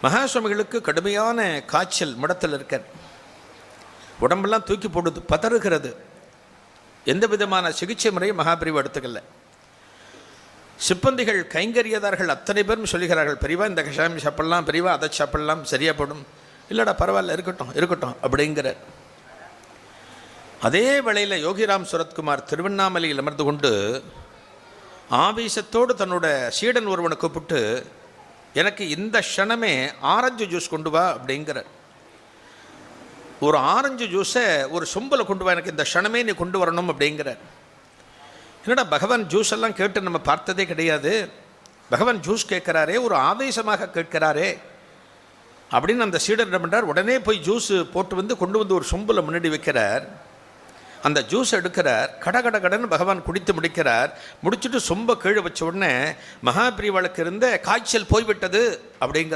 மகா சுவாமிகளுக்கு கடுமையான காய்ச்சல் முடத்தில் இருக்க, உடம்பெல்லாம் தூக்கி போடுது, பதறுகிறது. எந்த விதமான சிகிச்சை முறையும் மகாபிரிவு எடுத்துக்கல. சிப்பந்திகள் கைங்கரியதார்கள் அத்தனை பேரும் சொல்லுகிறார்கள், பெரியவா இந்த கஷாயம் சாப்பிடலாம், பெரியவா அதை சாப்பிடலாம், சரியா போடும். இல்லைடா பரவாயில்ல, இருக்கட்டும் இருக்கட்டும் அப்படிங்கிற. அதே வேளையில் யோகிராம் சுரத்குமார் திருவண்ணாமலையில் அமர்ந்து கொண்டு ஆவேசத்தோடு தன்னோட சீடன் ஒருவனை கூப்பிட்டு, எனக்கு இந்த க்ஷணமே ஆரஞ்சு ஜூஸ் கொண்டு வா அப்படிங்கிற. ஒரு ஆரஞ்சு ஜூஸை ஒரு சொம்பில் கொண்டு வா, எனக்கு இந்த க்ஷணமே நீ கொண்டு வரணும் அப்படிங்கிற. என்னடா பகவான் ஜூஸ் எல்லாம் கேட்டு நம்ம பார்த்ததே கிடையாது, பகவான் ஜூஸ் கேட்குறாரே, ஒரு ஆவேசமாக கேட்கிறாரே அப்படின்னு அந்த சீடர் என்ன பண்ணுறார், உடனே போய் ஜூஸ் போட்டு வந்து கொண்டு வந்து ஒரு சொம்பில் முன்னாடி வைக்கிறார். அந்த ஜூஸ் எடுக்கிறார், கடன்னு பகவான் குடித்து முடிக்கிறார். முடிச்சுட்டு சொம்ப கீழே வச்ச உடனே மகாபிரிவாளுக்கு இருந்த காய்ச்சல் போய்விட்டது அப்படிங்கிற.